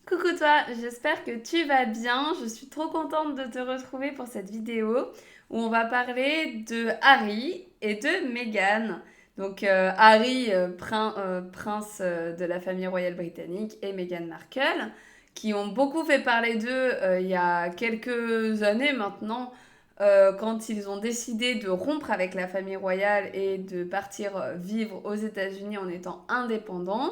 Coucou toi, j'espère que tu vas bien. Je suis trop contente de te retrouver pour cette vidéo où on va parler de Harry et de Meghan. Donc Harry, prince de la famille royale britannique, et Meghan Markle, qui ont beaucoup fait parler d'eux il y a quelques années maintenant, quand ils ont décidé de rompre avec la famille royale et de partir vivre aux États-Unis en étant indépendants.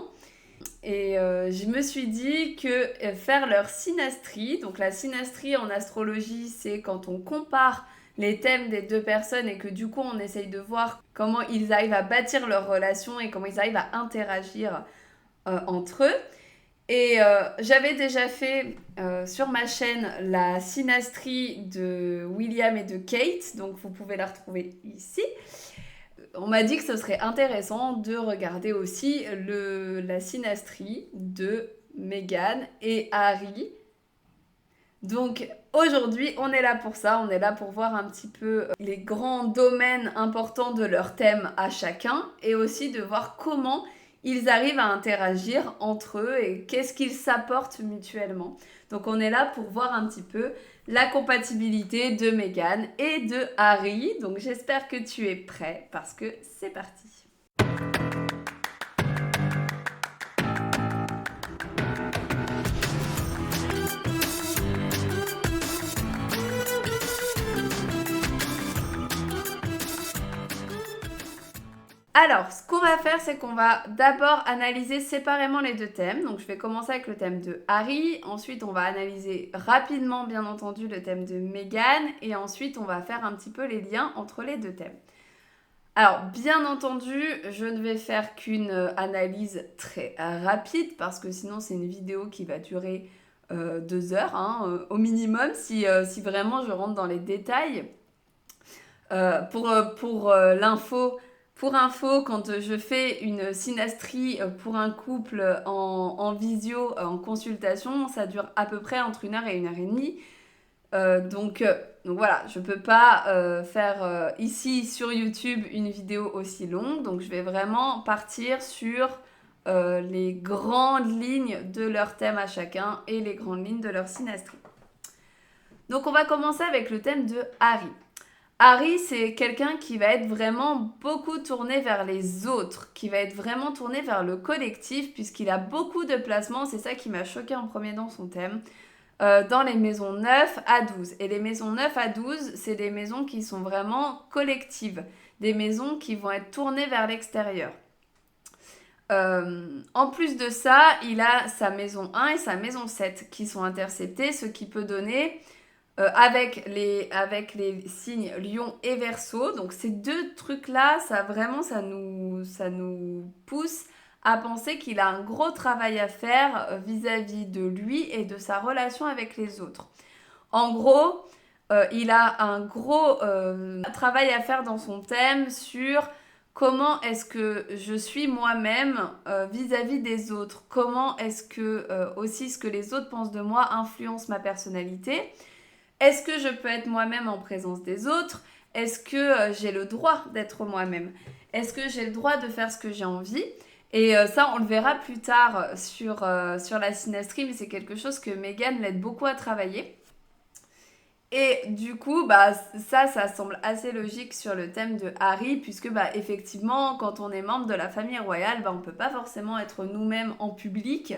Et je me suis dit que faire leur synastrie, donc la synastrie en astrologie, c'est quand on compare les thèmes des deux personnes et que du coup on essaye de voir comment ils arrivent à bâtir leur relation et comment ils arrivent à interagir entre eux. Et j'avais déjà fait sur ma chaîne la synastrie de William et de Kate, donc vous pouvez la retrouver ici. On m'a dit que ce serait intéressant de regarder aussi la synastrie de Meghan et Harry. Donc aujourd'hui, on est là pour ça, on est là pour voir un petit peu les grands domaines importants de leur thème à chacun et aussi de voir comment ils arrivent à interagir entre eux et qu'est-ce qu'ils s'apportent mutuellement. Donc on est là pour voir un petit peu la compatibilité de Meghan et de Harry. Donc j'espère que tu es prêt parce que c'est parti. Alors, ce qu'on va faire, c'est qu'on va d'abord analyser séparément les deux thèmes. Donc, je vais commencer avec le thème de Harry. Ensuite, on va analyser rapidement, bien entendu, le thème de Meghan. Et ensuite, on va faire un petit peu les liens entre les deux thèmes. Alors, bien entendu, je ne vais faire qu'une analyse très rapide parce que sinon, c'est une vidéo qui va durer 2 heures au minimum si vraiment je rentre dans les détails. Pour l'info, pour info, quand je fais une synastrie pour un couple en visio, en consultation, ça dure à peu près entre 1 heure et 1 heure et demie. Donc voilà, je peux pas faire ici sur YouTube une vidéo aussi longue. Donc je vais vraiment partir sur les grandes lignes de leur thème à chacun et les grandes lignes de leur synastrie. Donc on va commencer avec le thème de Harry. Harry, c'est quelqu'un qui va être vraiment beaucoup tourné vers les autres, qui va être vraiment tourné vers le collectif, puisqu'il a beaucoup de placements, c'est ça qui m'a choqué en premier dans son thème, dans les maisons 9 à 12. Et les maisons 9 à 12, c'est des maisons qui sont vraiment collectives, des maisons qui vont être tournées vers l'extérieur. En plus de ça, il a sa maison 1 et sa maison 7 qui sont interceptées, ce qui peut donner avec les signes Lion et Verseau. Donc ces deux trucs-là, ça nous pousse à penser qu'il a un gros travail à faire vis-à-vis de lui et de sa relation avec les autres. En gros, il a un gros travail à faire dans son thème sur comment est-ce que je suis moi-même vis-à-vis des autres. Comment est-ce que aussi ce que les autres pensent de moi influence ma personnalité. Est-ce que je peux être moi-même en présence des autres? Est-ce que j'ai le droit d'être moi-même? Est-ce que j'ai le droit de faire ce que j'ai envie? Et ça, on le verra plus tard sur la synastrie, mais c'est quelque chose que Meghan l'aide beaucoup à travailler. Et du coup, bah, ça semble assez logique sur le thème de Harry, puisque bah, effectivement, quand on est membre de la famille royale, bah, on ne peut pas forcément être nous-mêmes en public.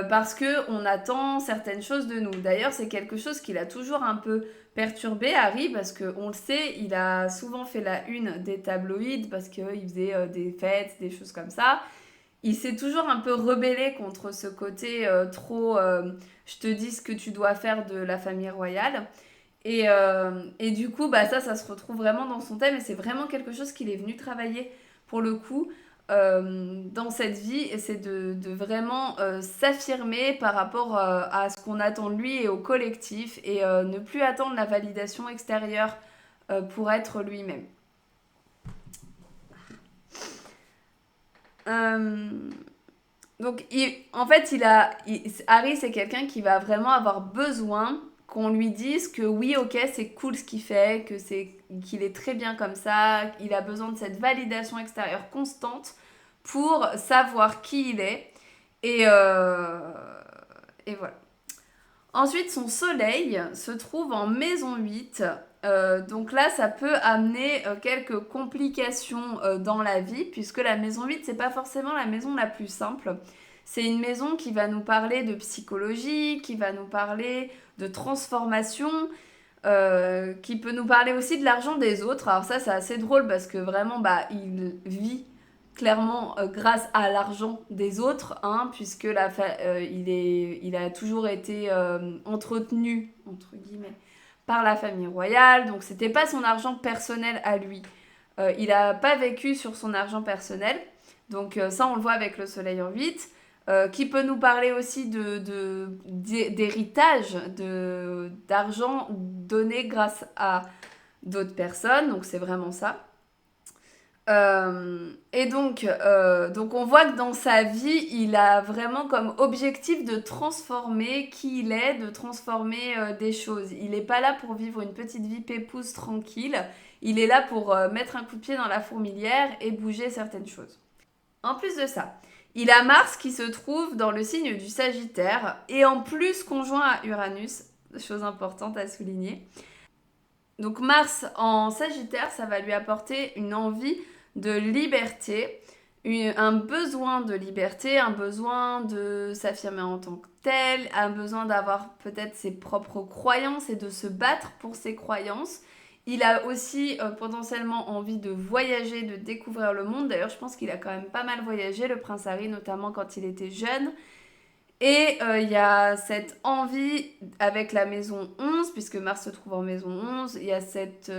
Parce qu'on attend certaines choses de nous. D'ailleurs, c'est quelque chose qui l'a toujours un peu perturbé, Harry, parce qu'on le sait, il a souvent fait la une des tabloïds parce qu'il faisait des fêtes, des choses comme ça. Il s'est toujours un peu rebellé contre ce côté trop je te dis ce que tu dois faire de la famille royale. Et du coup, bah, ça se retrouve vraiment dans son thème et c'est vraiment quelque chose qu'il est venu travailler pour le coup dans cette vie, et c'est de vraiment s'affirmer par rapport à ce qu'on attend de lui et au collectif et ne plus attendre la validation extérieure pour être lui-même. Euh, donc, en fait, Harry, c'est quelqu'un qui va vraiment avoir besoin qu'on lui dise que oui, ok, c'est cool ce qu'il fait, qu'il est très bien comme ça, il a besoin de cette validation extérieure constante pour savoir qui il est. Et, Et voilà. Ensuite, son soleil se trouve en maison 8. Donc là, ça peut amener quelques complications dans la vie, puisque la maison 8, c'est pas forcément la maison la plus simple. C'est une maison qui va nous parler de psychologie, qui va nous parler de transformation, qui peut nous parler aussi de l'argent des autres. Alors ça, c'est assez drôle parce que vraiment, bah, il vit clairement grâce à l'argent des autres, hein, puisque il a toujours été entretenu, entre guillemets, par la famille royale. Donc c'était pas son argent personnel à lui. Il n'a pas vécu sur son argent personnel. Donc ça, on le voit avec le soleil en 8. Qui peut nous parler aussi d'héritage, d'argent donné grâce à d'autres personnes. Donc c'est vraiment ça. Donc on voit que dans sa vie, il a vraiment comme objectif de transformer qui il est, de transformer des choses. Il n'est pas là pour vivre une petite vie pépouze tranquille, il est là pour mettre un coup de pied dans la fourmilière et bouger certaines choses. En plus de ça, il a Mars qui se trouve dans le signe du Sagittaire et en plus conjoint à Uranus, chose importante à souligner. Donc Mars en Sagittaire, ça va lui apporter une envie de liberté, un besoin de liberté, un besoin de s'affirmer en tant que tel, un besoin d'avoir peut-être ses propres croyances et de se battre pour ses croyances. Il a aussi potentiellement envie de voyager, de découvrir le monde. D'ailleurs, je pense qu'il a quand même pas mal voyagé, le prince Harry, notamment quand il était jeune. Et il y a cette envie avec la maison 11, puisque Mars se trouve en maison 11, il y a cette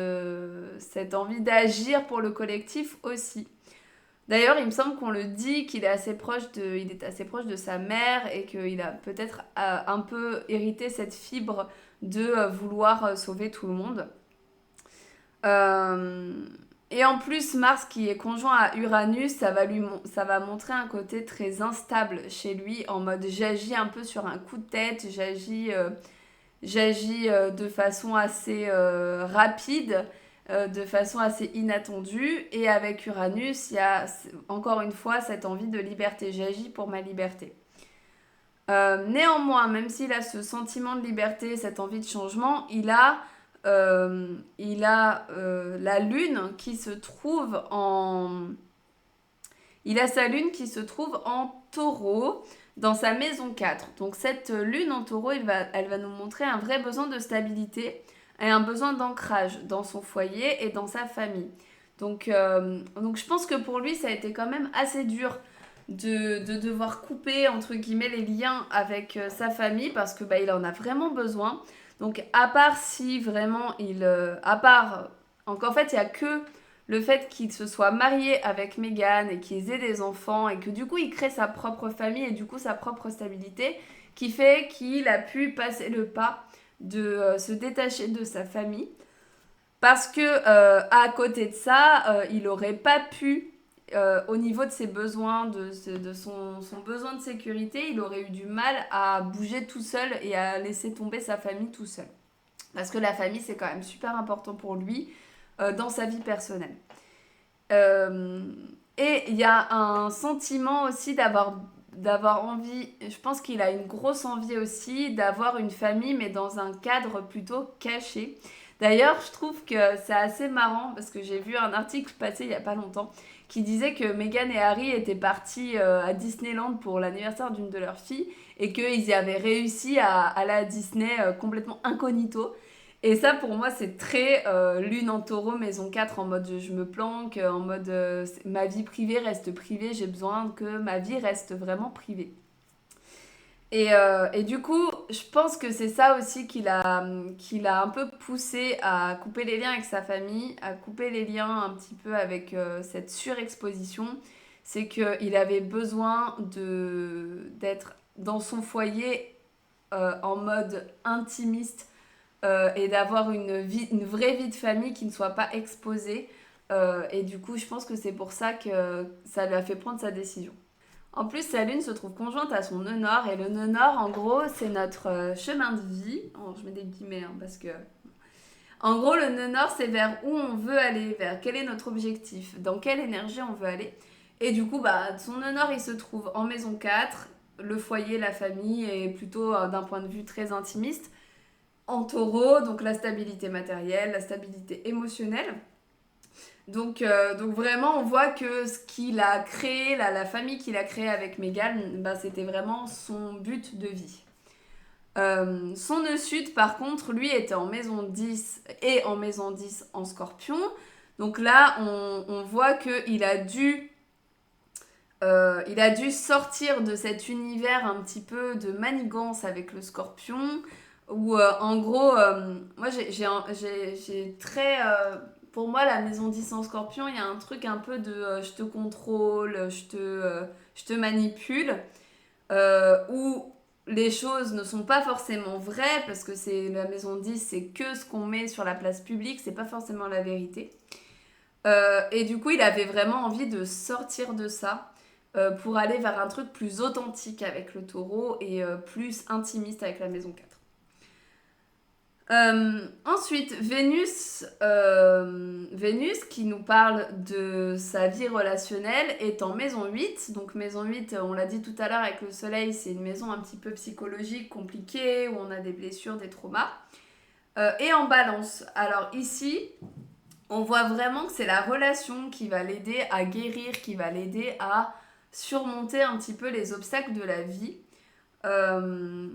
envie d'agir pour le collectif aussi. D'ailleurs, il me semble qu'on le dit qu'il est assez il est assez proche de sa mère et qu'il a peut-être un peu hérité cette fibre de vouloir sauver tout le monde. Euh, et en plus, Mars qui est conjoint à Uranus, ça va montrer un côté très instable chez lui, en mode j'agis un peu sur un coup de tête, j'agis de façon assez rapide, de façon assez inattendue. Et avec Uranus, il y a encore une fois cette envie de liberté, j'agis pour ma liberté. Néanmoins, même s'il a ce sentiment de liberté, cette envie de changement, la lune qui se trouve en... Il a sa lune qui se trouve en taureau dans sa maison 4. Donc cette lune en taureau, elle va nous montrer un vrai besoin de stabilité et un besoin d'ancrage dans son foyer et dans sa famille. Donc je pense que pour lui, ça a été quand même assez dur de devoir couper, entre guillemets, les liens avec sa famille parce que bah, il en a vraiment besoin. Donc, à part si vraiment Donc, en fait, il n'y a que le fait qu'il se soit marié avec Meghan et qu'ils aient des enfants et que du coup, il crée sa propre famille et du coup, sa propre stabilité qui fait qu'il a pu passer le pas de se détacher de sa famille. Parce que, à côté de ça, il n'aurait pas pu au niveau de ses besoins, de son besoin de sécurité, il aurait eu du mal à bouger tout seul et à laisser tomber sa famille tout seul. Parce que la famille, c'est quand même super important pour lui dans sa vie personnelle. Euh, et il y a un sentiment aussi d'avoir envie, je pense qu'il a une grosse envie aussi d'avoir une famille, mais dans un cadre plutôt caché. D'ailleurs, je trouve que c'est assez marrant parce que j'ai vu un article passer il n'y a pas longtemps qui disait que Meghan et Harry étaient partis à Disneyland pour l'anniversaire d'une de leurs filles et qu'ils y avaient réussi à aller à Disney complètement incognito. Et ça, pour moi, c'est très lune en taureau, maison 4, en mode je me planque, en mode ma vie privée reste privée, j'ai besoin que ma vie reste vraiment privée. Et du coup, je pense que c'est ça aussi qu'il a un peu poussé à couper les liens avec sa famille, à couper les liens un petit peu avec cette surexposition. C'est qu'il avait besoin d'être dans son foyer en mode intimiste et d'avoir une vraie vie de famille qui ne soit pas exposée. Et du coup, je pense que c'est pour ça que ça lui a fait prendre sa décision. En plus, sa lune se trouve conjointe à son nœud nord. Et le nœud nord, en gros, c'est notre chemin de vie. Oh, je mets des guillemets hein, parce que... En gros, le nœud nord, c'est vers où on veut aller, vers quel est notre objectif, dans quelle énergie on veut aller. Et du coup, bah, son nœud nord, il se trouve en maison 4. le foyer, la famille et plutôt d'un point de vue très intimiste. En taureau, donc la stabilité matérielle, la stabilité émotionnelle. Donc vraiment, on voit que ce qu'il a créé, la famille qu'il a créée avec Meghan, bah, c'était vraiment son but de vie. Son nœud sud, par contre, lui était en maison 10 et en maison 10 en scorpion. Donc là, on voit il a dû sortir de cet univers un petit peu de manigance avec le scorpion, où en gros, moi j'ai très... pour moi, la maison 10 en scorpion, il y a un truc un peu de je te contrôle, je te manipule, où les choses ne sont pas forcément vraies, parce que c'est la maison 10, c'est que ce qu'on met sur la place publique, c'est pas forcément la vérité. Et du coup, il avait vraiment envie de sortir de ça pour aller vers un truc plus authentique avec le taureau et plus intimiste avec la maison 4. Ensuite, Vénus qui nous parle de sa vie relationnelle est en maison 8. Donc maison 8, on l'a dit tout à l'heure avec le soleil, c'est une maison un petit peu psychologique, compliquée, où on a des blessures, des traumas. Et en balance. Alors ici, on voit vraiment que c'est la relation qui va l'aider à guérir, qui va l'aider à surmonter un petit peu les obstacles de la vie. Euh,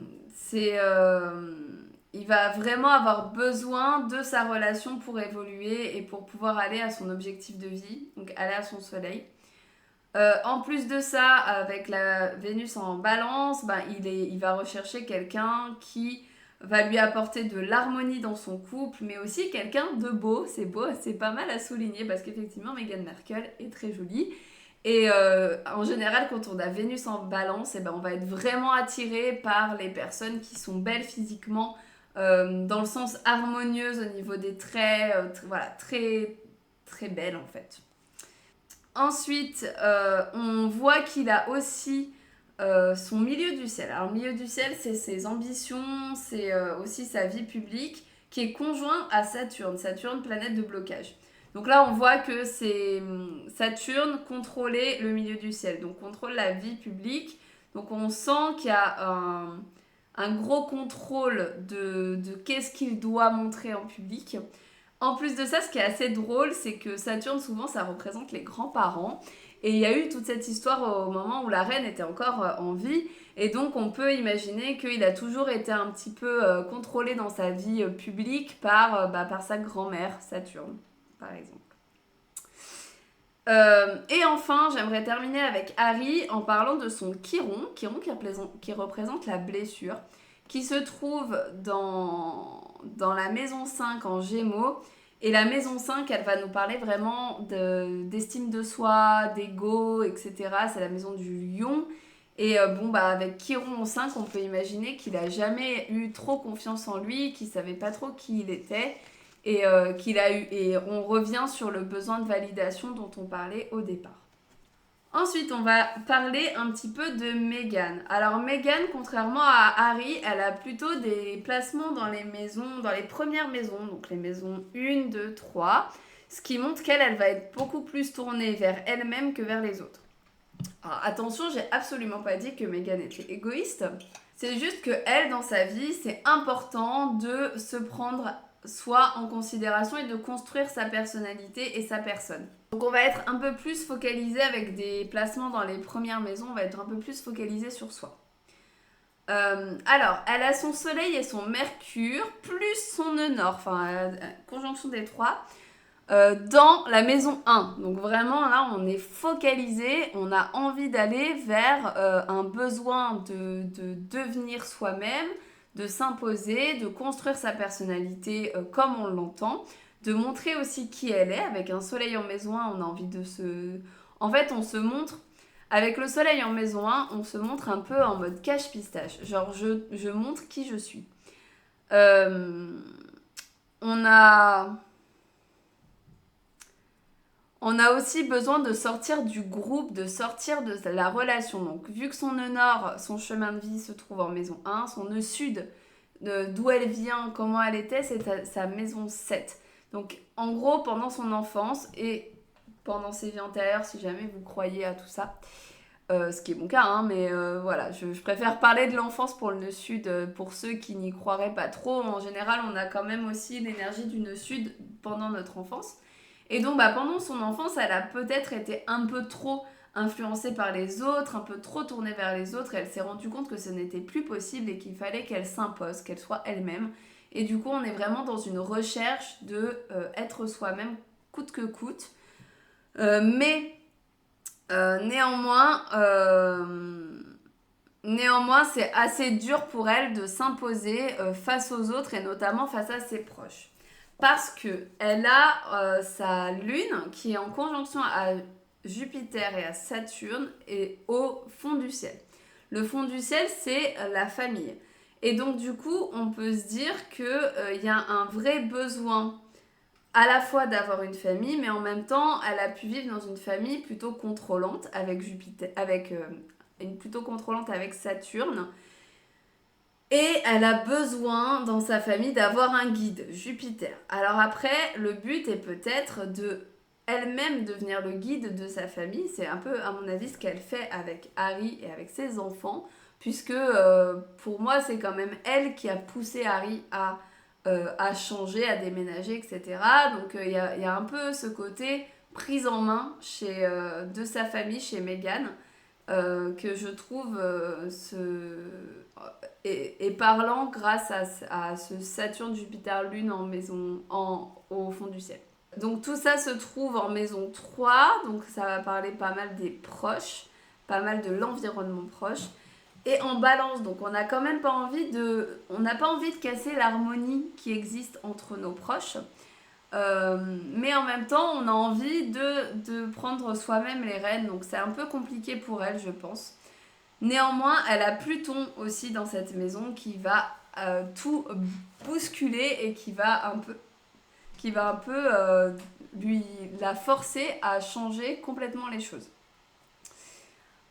il va vraiment avoir besoin de sa relation pour évoluer et pour pouvoir aller à son objectif de vie, donc aller à son soleil. En plus de ça, avec la Vénus en balance, ben, il va rechercher quelqu'un qui va lui apporter de l'harmonie dans son couple, mais aussi quelqu'un de beau, c'est pas mal à souligner parce qu'effectivement Meghan Markle est très jolie. Et en général, quand on a Vénus en balance, eh ben, on va être vraiment attiré par les personnes qui sont belles physiquement, dans le sens harmonieuse au niveau des traits, voilà, très, très belle en fait. Ensuite, on voit qu'il a aussi son milieu du ciel. Alors, milieu du ciel, c'est ses ambitions, c'est aussi sa vie publique, qui est conjoint à Saturne. Saturne, planète de blocage. Donc là, on voit que c'est Saturne contrôlait le milieu du ciel, donc contrôle la vie publique. Donc on sent qu'il y a un gros contrôle de qu'est-ce qu'il doit montrer en public. En plus de ça, ce qui est assez drôle, c'est que Saturne, souvent, ça représente les grands-parents. Et il y a eu toute cette histoire au moment où la reine était encore en vie. Et donc, on peut imaginer qu'il a toujours été un petit peu contrôlé dans sa vie publique par sa grand-mère, Saturne, par exemple. Et enfin, j'aimerais terminer avec Harry en parlant de son Chiron qui représente la blessure, qui se trouve dans la maison 5 en Gémeaux. Et la maison 5, elle va nous parler vraiment d'estime de soi, d'ego, etc. C'est la maison du lion. Et avec Chiron en 5, on peut imaginer qu'il n'a jamais eu trop confiance en lui, qu'il ne savait pas trop qui il était. Et on revient sur le besoin de validation dont on parlait au départ. Ensuite, on va parler un petit peu de Meghan. Alors Meghan, contrairement à Harry, elle a plutôt des placements dans les maisons, dans les premières maisons, donc les maisons 1, 2, 3, ce qui montre qu'elle va être beaucoup plus tournée vers elle-même que vers les autres. Alors attention, j'ai absolument pas dit que Meghan était égoïste. C'est juste que elle, dans sa vie, c'est important de se prendre soi en considération et de construire sa personnalité et sa personne. Donc on va être un peu plus focalisé avec des placements dans les premières maisons, on va être un peu plus focalisé sur soi. Alors, elle a son soleil et son mercure, plus son nœud nord, enfin, conjonction des trois, dans la maison 1. Donc vraiment, là, on est focalisé, on a envie d'aller vers un besoin de devenir soi-même, de s'imposer, de construire sa personnalité comme on l'entend, de montrer aussi qui elle est. Avec un soleil en maison 1, on a envie de se... En fait, on se montre... Avec le soleil en maison 1, on se montre un peu en mode cache-pistache. Genre, je montre qui je suis. On a aussi besoin de sortir du groupe, de sortir de la relation. Donc, vu que son nœud nord, son chemin de vie se trouve en maison 1, son nœud sud, d'où elle vient, comment elle était, c'est sa maison 7. Donc, en gros, pendant son enfance et pendant ses vies antérieures, si jamais vous croyez à tout ça, ce qui est mon cas, hein, mais voilà, je préfère parler de l'enfance pour le nœud sud, pour ceux qui n'y croiraient pas trop. En général, on a quand même aussi l'énergie du nœud sud pendant notre enfance. Et donc, bah, pendant son enfance, elle a peut-être été un peu trop influencée par les autres, un peu trop tournée vers les autres. Elle s'est rendue compte que ce n'était plus possible et qu'il fallait qu'elle s'impose, qu'elle soit elle-même. Et du coup, on est vraiment dans une recherche de être soi-même coûte que coûte. Mais néanmoins, néanmoins, c'est assez dur pour elle de s'imposer face aux autres et notamment face à ses proches. Parce que elle a sa lune qui est en conjonction à Jupiter et à Saturne et au fond du ciel. Le fond du ciel, c'est la famille. Et donc, du coup, on peut se dire qu'il y a un vrai besoin à la fois d'avoir une famille, mais en même temps, elle a pu vivre dans une famille plutôt contrôlante avec Jupiter, avec une plutôt contrôlante avec Saturne. Et elle a besoin dans sa famille d'avoir un guide, Jupiter. Alors après, le but est peut-être de elle-même devenir le guide de sa famille. C'est un peu, à mon avis, ce qu'elle fait avec Harry et avec ses enfants, puisque pour moi, c'est quand même elle qui a poussé Harry à changer, à déménager, etc. Donc il y a un peu ce côté prise en main de sa famille, chez Meghan, que je trouve est parlant grâce à ce Saturne-Jupiter-Lune en au fond du ciel. Donc tout ça se trouve en maison 3, donc ça va parler pas mal des proches, pas mal de l'environnement proche. Et en balance, donc on n'a quand même pas envie on n'a pas envie de casser l'harmonie qui existe entre nos proches. Mais en même temps, on a envie de prendre soi-même les rênes, donc c'est un peu compliqué pour elle, je pense. Néanmoins, elle a Pluton aussi dans cette maison qui va tout bousculer et qui va un peu lui la forcer à changer complètement les choses.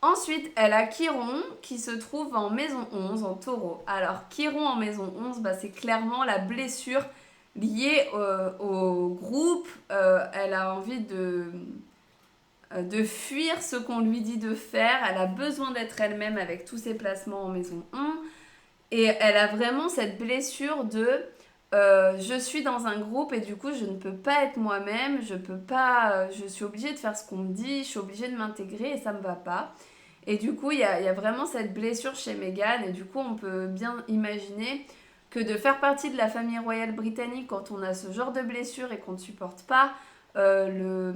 Ensuite, elle a Chiron qui se trouve en maison 11, en taureau. Alors, Chiron en maison 11, bah, c'est clairement la blessure liée au groupe. Elle a envie de fuir ce qu'on lui dit de faire. Elle a besoin d'être elle-même avec tous ses placements en maison 1. Et elle a vraiment cette blessure de je suis dans un groupe et du coup je ne peux pas être moi-même, je suis obligée de faire ce qu'on me dit, je suis obligée de m'intégrer et ça me va pas. Et du coup il y a vraiment cette blessure chez Meghan et du coup on peut bien imaginer que de faire partie de la famille royale britannique quand on a ce genre de blessure et qu'on ne supporte pas euh,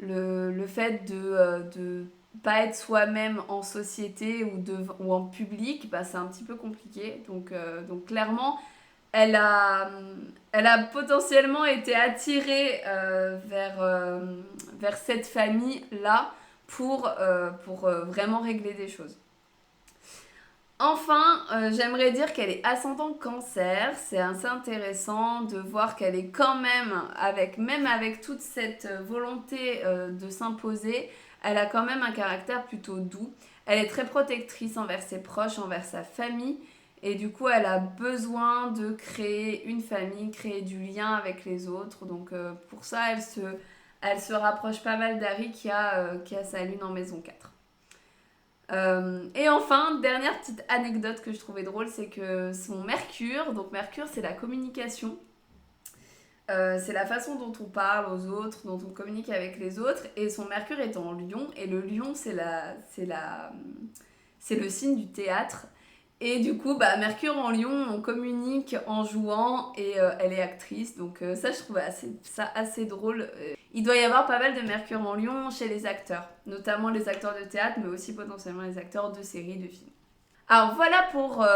le fait de pas être soi-même en société ou en public, bah, c'est un petit peu compliqué. Donc clairement, elle a, elle a potentiellement été attirée vers cette famille-là pour vraiment régler des choses. Enfin, j'aimerais dire qu'elle est ascendant cancer. C'est assez intéressant de voir qu'elle est quand même avec toute cette volonté de s'imposer, elle a quand même un caractère plutôt doux. Elle est très protectrice envers ses proches, envers sa famille. Et du coup, elle a besoin de créer une famille, créer du lien avec les autres. Donc pour ça, elle se rapproche pas mal d'Harry qui a sa lune en maison 4. Et enfin, dernière petite anecdote que je trouvais drôle, c'est que son Mercure, donc Mercure c'est la communication, c'est la façon dont on parle aux autres, dont on communique avec les autres, et son Mercure est en Lion, et le Lion c'est le signe du théâtre. Et du coup, bah, Mercure en Lion, on communique en jouant et elle est actrice. Donc ça, je trouve ça assez drôle. Il doit y avoir pas mal de Mercure en Lion chez les acteurs, notamment les acteurs de théâtre, mais aussi potentiellement les acteurs de séries, de films. Alors voilà pour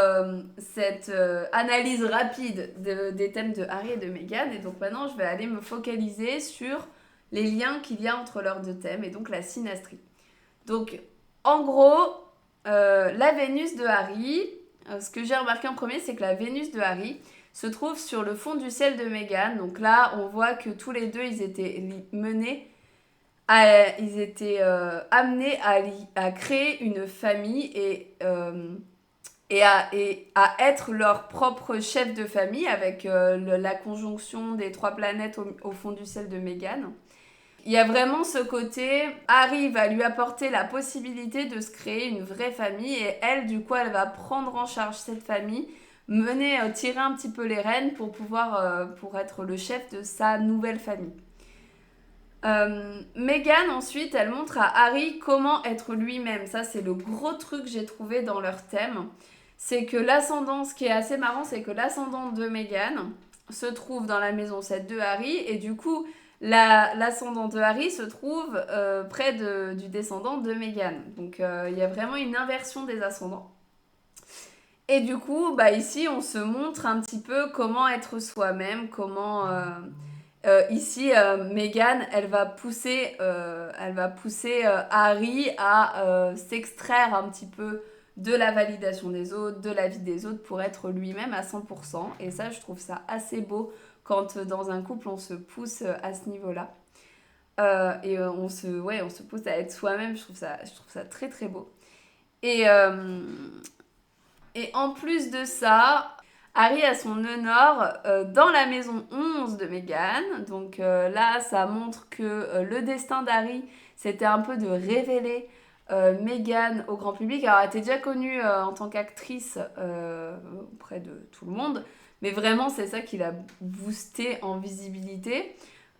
cette analyse rapide des thèmes de Harry et de Meghan. Et donc maintenant, je vais aller me focaliser sur les liens qu'il y a entre leurs deux thèmes et donc la synastrie. Donc en gros, la Vénus de Harry, ce que j'ai remarqué en premier, c'est que la Vénus de Harry se trouve sur le fond du ciel de Meghan. Donc là, on voit que tous les deux, ils étaient amenés à créer une famille et à être leur propre chef de famille avec la conjonction des trois planètes au fond du ciel de Meghan. Il y a vraiment ce côté, Harry va lui apporter la possibilité de se créer une vraie famille et elle, du coup, elle va prendre en charge cette famille, tirer un petit peu les rênes pour être le chef de sa nouvelle famille. Meghan, ensuite, elle montre à Harry comment être lui-même. Ça, c'est le gros truc que j'ai trouvé dans leur thème. C'est que l'ascendant, ce qui est assez marrant, c'est que l'ascendant de Meghan se trouve dans la maison 7 de Harry. Et du coup, l'ascendant de Harry se trouve près du descendant de Meghan. Donc, il y a vraiment une inversion des ascendants. Et du coup, bah, ici, on se montre un petit peu comment être soi-même, ici, Meghan, elle va pousser Harry à s'extraire un petit peu de la validation des autres, de la vie des autres pour être lui-même à 100%. Et ça, je trouve ça assez beau quand dans un couple, on se pousse à ce niveau-là. On se pousse à être soi-même. Je trouve ça très, très beau. Et, euh, et en plus de ça, Harry a son honneur dans la maison 11 de Meghan. Donc là, ça montre que le destin d'Harry, c'était un peu de révéler Meghan au grand public. Alors, elle était déjà connue en tant qu'actrice auprès de tout le monde. Mais vraiment, c'est ça qui l'a boosté en visibilité.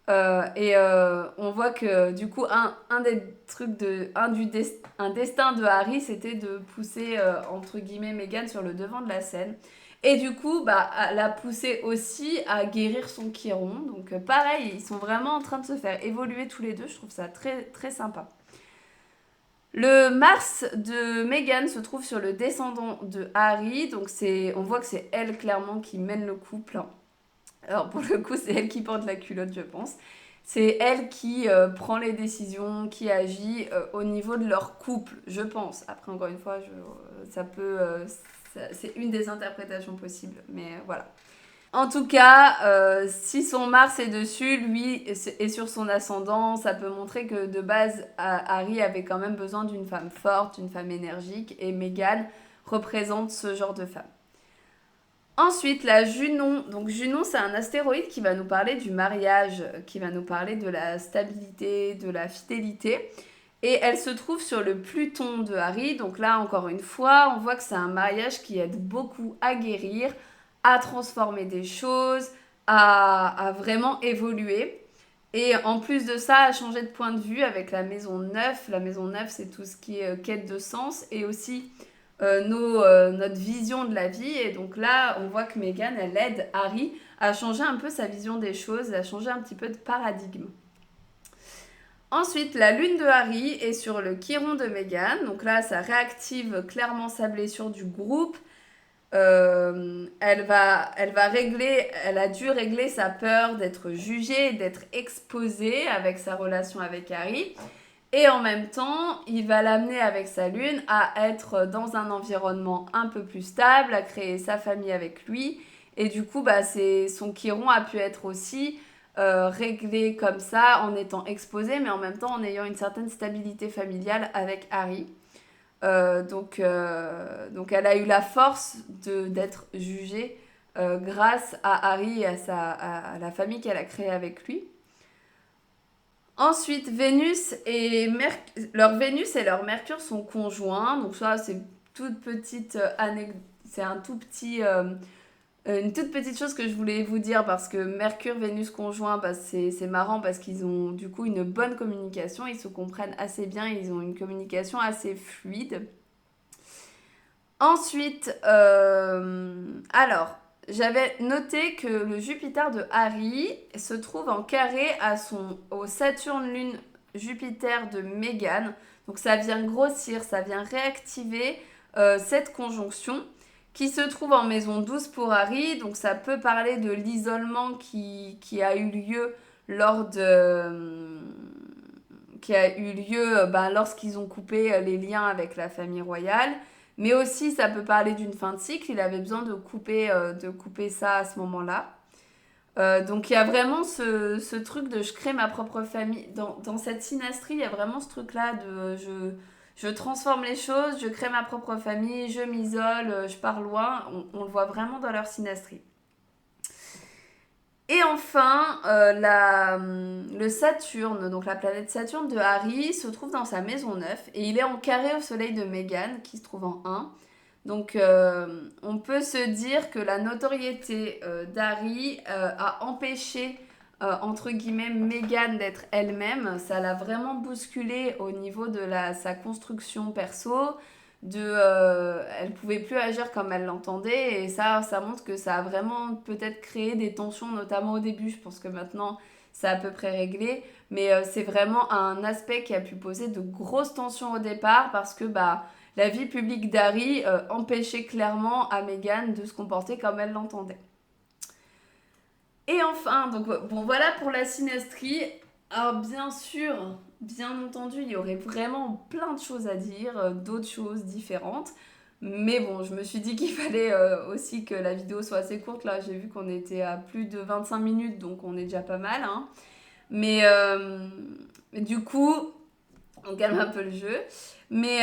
On voit que du coup, un des trucs un destin de Harry, c'était de pousser entre guillemets Meghan sur le devant de la scène. Et du coup, bah, l'a pousser aussi à guérir son Chiron. Donc pareil, ils sont vraiment en train de se faire évoluer tous les deux. Je trouve ça très très sympa. Le Mars de Meghan se trouve sur le descendant de Harry. Donc on voit que c'est elle clairement qui mène le couple. Alors pour le coup, c'est elle qui porte la culotte, je pense. C'est elle qui prend les décisions, qui agit au niveau de leur couple, je pense. Après, encore une fois, c'est une des interprétations possibles, mais voilà. En tout cas, si son Mars est dessus, lui est sur son ascendant, ça peut montrer que de base, Harry avait quand même besoin d'une femme forte, d'une femme énergique, et Meghan représente ce genre de femme. Ensuite, la Junon. Donc Junon, c'est un astéroïde qui va nous parler du mariage, qui va nous parler de la stabilité, de la fidélité. Et elle se trouve sur le Pluton de Harry. Donc là, encore une fois, on voit que c'est un mariage qui aide beaucoup à guérir, à transformer des choses, à vraiment évoluer. Et en plus de ça, à changer de point de vue avec la maison 9. La maison 9, c'est tout ce qui est quête de sens et aussi notre vision de la vie. Et donc là, on voit que Meghan, elle aide Harry à changer un peu sa vision des choses, à changer un petit peu de paradigme. Ensuite, la lune de Harry est sur le Chiron de Meghan. Donc là, ça réactive clairement sa blessure du groupe. Elle a dû régler sa peur d'être jugée, d'être exposée avec sa relation avec Harry. Et en même temps, il va l'amener avec sa lune à être dans un environnement un peu plus stable, à créer sa famille avec lui. Et du coup, bah, son Chiron a pu être aussi réglé comme ça, en étant exposé, mais en même temps en ayant une certaine stabilité familiale avec Harry. Donc elle a eu la force d'être jugée grâce à Harry et à la famille qu'elle a créée avec lui. Ensuite, leur Vénus et leur Mercure sont conjoints. Donc ça, c'est toute petite c'est une toute petite chose que je voulais vous dire parce que Mercure, Vénus conjoint, bah, c'est marrant parce qu'ils ont du coup une bonne communication, ils se comprennent assez bien, ils ont une communication assez fluide. Ensuite, alors, j'avais noté que le Jupiter de Harry se trouve en carré au Saturne-Lune Jupiter de Meghan. Donc ça vient grossir, ça vient réactiver cette conjonction qui se trouve en maison 12 pour Harry. Donc ça peut parler de l'isolement qui a eu lieu lors de... qui a eu lieu lorsqu'ils ont coupé les liens avec la famille royale. Mais aussi, ça peut parler d'une fin de cycle. Il avait besoin de couper ça à ce moment-là. Donc, il y a vraiment ce truc de je crée ma propre famille. Dans cette synastrie, il y a vraiment ce truc-là de je transforme les choses, je crée ma propre famille, je m'isole, je pars loin. On le voit vraiment dans leur synastrie. Et enfin, le Saturne, donc la planète Saturne de Harry, se trouve dans sa maison 9 et il est en carré au soleil de Meghan qui se trouve en 1. Donc on peut se dire que la notoriété d'Harry a empêché, entre guillemets, Meghan d'être elle-même. Ça l'a vraiment bousculée au niveau de sa construction perso. Elle pouvait plus agir comme elle l'entendait et ça montre que ça a vraiment peut-être créé des tensions, notamment au début. Je pense que maintenant c'est à peu près réglé, mais c'est vraiment un aspect qui a pu poser de grosses tensions au départ parce que bah la vie publique d'Harry empêchait clairement à Meghan de se comporter comme elle l'entendait. Et enfin, donc bon voilà pour la synastrie. Alors bien sûr, bien entendu, il y aurait vraiment plein de choses à dire, d'autres choses différentes. Mais bon, je me suis dit qu'il fallait aussi que la vidéo soit assez courte. Là, j'ai vu qu'on était à plus de 25 minutes, donc on est déjà pas mal, hein. Mais, du coup, on calme un peu le jeu. Mais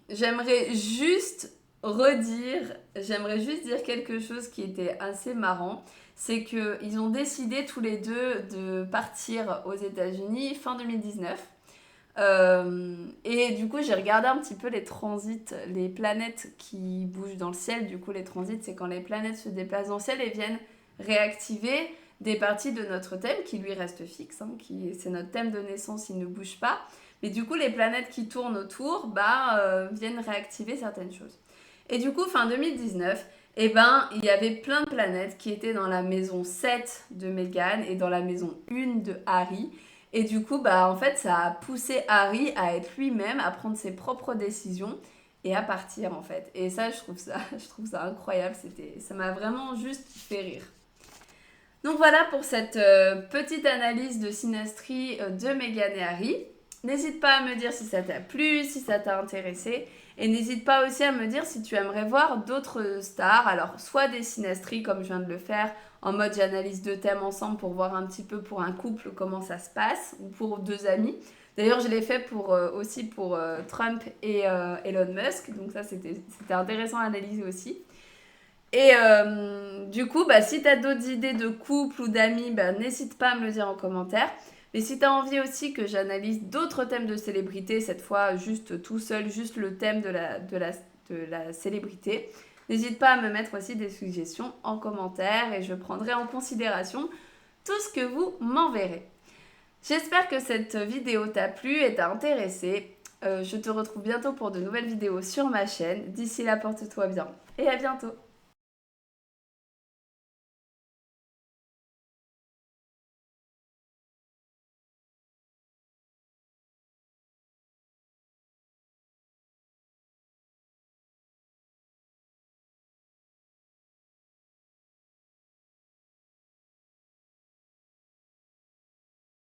j'aimerais juste dire quelque chose qui était assez marrant. C'est qu'ils ont décidé tous les deux de partir aux États-Unis fin 2019. Et du coup, j'ai regardé un petit peu les transits, les planètes qui bougent dans le ciel. Du coup, les transits, c'est quand les planètes se déplacent dans le ciel et viennent réactiver des parties de notre thème qui lui reste fixe, hein, c'est notre thème de naissance, il ne bouge pas. Mais du coup, les planètes qui tournent autour viennent réactiver certaines choses. Et du coup, fin 2019, eh ben, il y avait plein de planètes qui étaient dans la maison 7 de Meghan et dans la maison 1 de Harry. Et du coup, bah, en fait, ça a poussé Harry à être lui-même, à prendre ses propres décisions et à partir, en fait. Et ça, je trouve ça incroyable. Ça m'a vraiment juste fait rire. Donc voilà pour cette petite analyse de synastrie de Meghan et Harry. N'hésite pas à me dire si ça t'a plu, si ça t'a intéressé. Et n'hésite pas aussi à me dire si tu aimerais voir d'autres stars. Alors, soit des synastries comme je viens de le faire, en mode j'analyse deux thèmes ensemble pour voir un petit peu pour un couple comment ça se passe, ou pour deux amis. D'ailleurs, je l'ai fait aussi pour Trump et Elon Musk. Donc ça, c'était intéressant à analyser aussi. Et du coup, bah, si tu as d'autres idées de couple ou d'amis, bah, n'hésite pas à me le dire en commentaire. Mais si tu as envie aussi que j'analyse d'autres thèmes de célébrité, cette fois juste tout seul, juste le thème de la célébrité, n'hésite pas à me mettre aussi des suggestions en commentaire et je prendrai en considération tout ce que vous m'enverrez. J'espère que cette vidéo t'a plu et t'a intéressé. Je te retrouve bientôt pour de nouvelles vidéos sur ma chaîne. D'ici là, porte-toi bien et à bientôt.